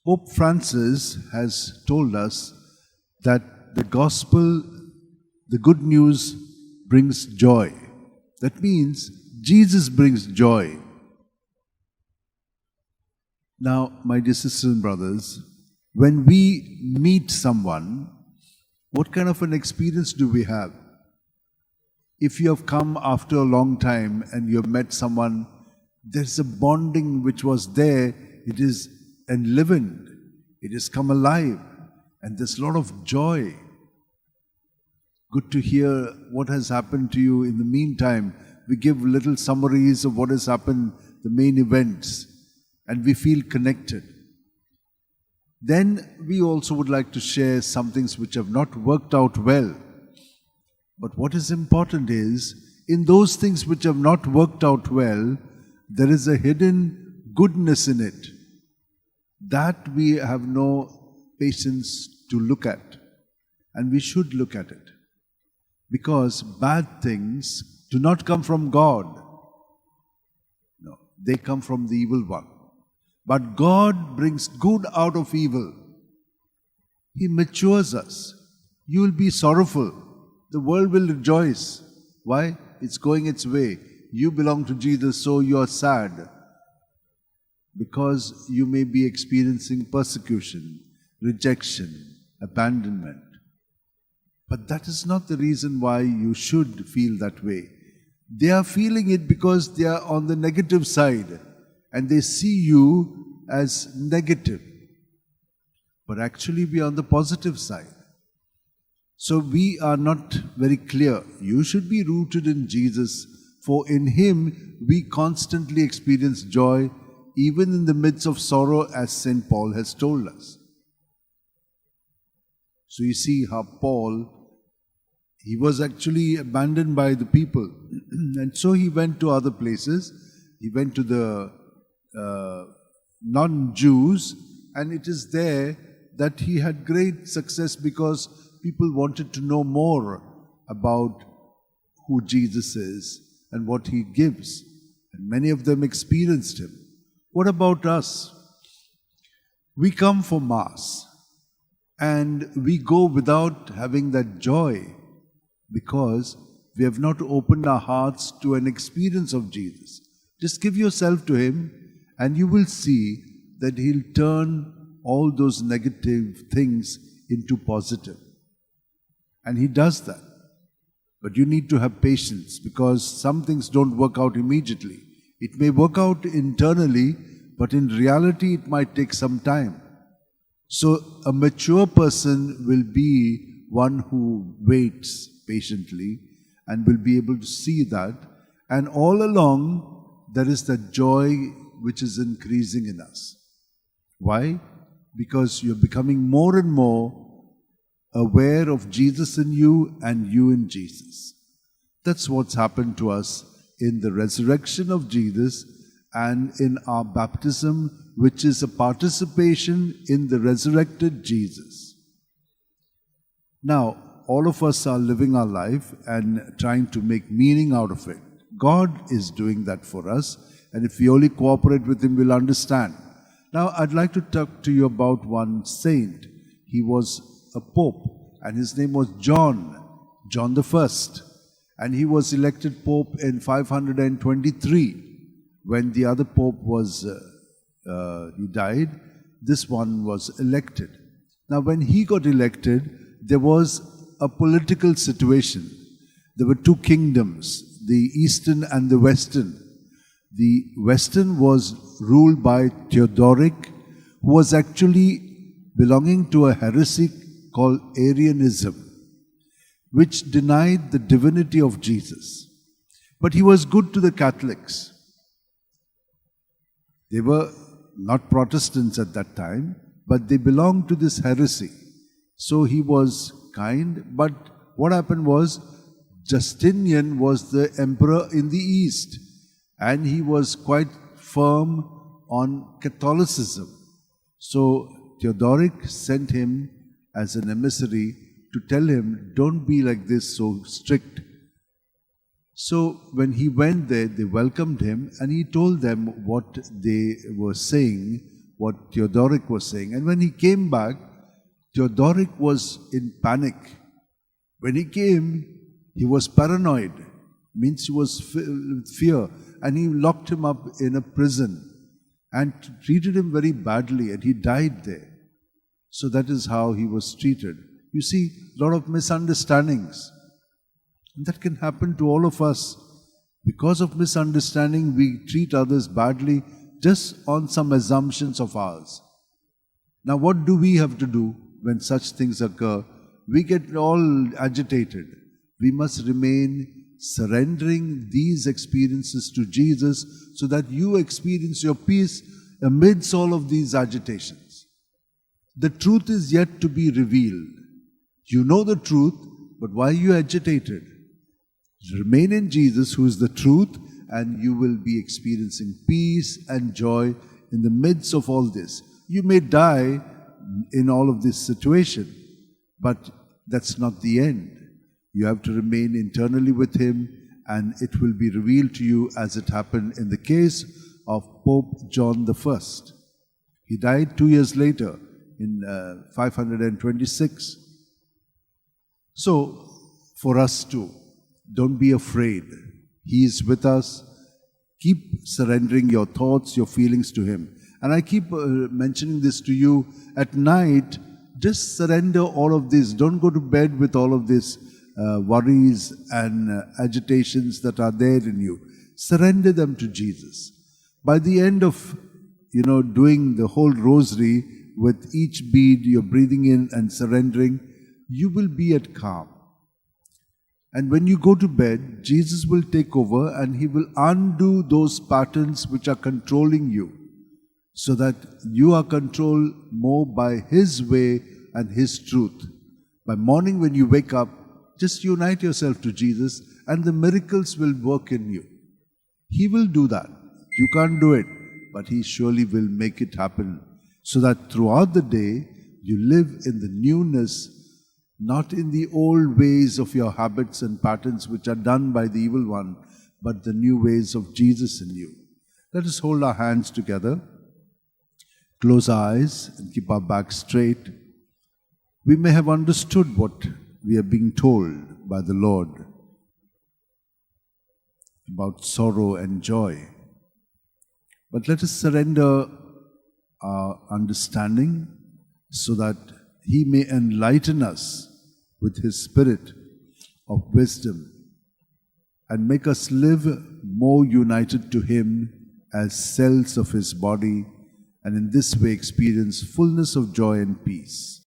Pope Francis has told us that the gospel, the good news, brings joy. That means Jesus brings joy. Now, my dear sisters and brothers, when we meet someone, what kind of an experience do we have? If you have come after a long time and you have met someone, there's a bonding which was there, it is enlivened, it has come alive, and there's a lot of joy. Good to hear what has happened to you in the meantime. We give little summaries of what has happened, the main events, and we feel connected. Then we also would like to share some things which have not worked out well. But what is important is, in those things which have not worked out well, there is a hidden goodness in it that we have no patience to look at. And we should look at it. Because bad things do not come from God. No, they come from the evil one. But God brings good out of evil. He matures us. You will be sorrowful. The world will rejoice. Why? It's going its way. You belong to Jesus, so you are sad. Because you may be experiencing persecution, rejection, abandonment. But that is not the reason why you should feel that way. They are feeling it because they are on the negative side and they see you as negative. But actually we are on the positive side. So we are not very clear. You should be rooted in Jesus, for in Him we constantly experience joy, even in the midst of sorrow, as St. Paul has told us. So you see how Paul, he was actually abandoned by the people. And so he went to other places. He went to the non-Jews, and it is there that he had great success because people wanted to know more about who Jesus is and what He gives. And many of them experienced Him. What about us? We come for Mass and we go without having that joy because we have not opened our hearts to an experience of Jesus. Just give yourself to Him and you will see that He'll turn all those negative things into positive. And He does that. But you need to have patience because some things don't work out immediately. It may work out internally, but in reality it might take some time. So a mature person will be one who waits patiently and will be able to see that. And all along there is that joy which is increasing in us. Why? Because you're becoming more and more aware of Jesus in you and you in Jesus. That's what's happened to us in the resurrection of Jesus and in our baptism, which is a participation in the resurrected Jesus. Now, all of us are living our life and trying to make meaning out of it. God is doing that for us, and if we only cooperate with Him, we'll understand. Now, I'd like to talk to you about one saint. He was a pope, and his name was John the First, and he was elected pope in 523. When the other pope was he died, this one was elected. Now, when he got elected, there was a political situation. There were two kingdoms, the Eastern and the Western. The Western was ruled by Theodoric, who was actually belonging to a heresy called Arianism, which denied the divinity of Jesus. But he was good to the Catholics. They were not Protestants at that time, but they belonged to this heresy. So he was kind, but what happened was Justinian was the emperor in the East, and he was quite firm on Catholicism. So Theodoric sent him as an emissary to tell him, don't be like this, so strict. So when he went there, they welcomed him and he told them what they were saying what Theodoric was saying. And when he came back, Theodoric was in panic. When he came, he was paranoid, means he was fear, and he locked him up in a prison and treated him very badly, and he died there. So that is how he was treated. You see, a lot of misunderstandings. And that can happen to all of us. Because of misunderstanding, we treat others badly just on some assumptions of ours. Now, what do we have to do when such things occur? We get all agitated. We must remain surrendering these experiences to Jesus so that you experience your peace amidst all of these agitations. The truth is yet to be revealed. You know the truth, but why are you agitated? Remain in Jesus, who is the truth, and you will be experiencing peace and joy in the midst of all this. You may die in all of this situation, but that's not the end. You have to remain internally with Him, and it will be revealed to you as it happened in the case of Pope John I. He died 2 years later in 526. So, for us too, don't be afraid. He is with us. Keep surrendering your thoughts, your feelings to Him. And I keep mentioning this to you at night. Just surrender all of this. Don't go to bed with all of this worries and agitations that are there in you. Surrender them to Jesus. By the end of, doing the whole rosary, with each bead you're breathing in and surrendering, you will be at calm. And when you go to bed, Jesus will take over and He will undo those patterns which are controlling you, so that you are controlled more by His way and His truth. By morning when you wake up, just unite yourself to Jesus and the miracles will work in you. He will do that. You can't do it, but He surely will make it happen, so that throughout the day you live in the newness, not in the old ways of your habits and patterns which are done by the evil one, but the new ways of Jesus in you. Let us hold our hands together, close our eyes and keep our backs straight. We may have understood what we are being told by the Lord about sorrow and joy. But let us surrender our understanding so that He may enlighten us with His Spirit of wisdom and make us live more united to Him as cells of His body, and in this way experience fullness of joy and peace.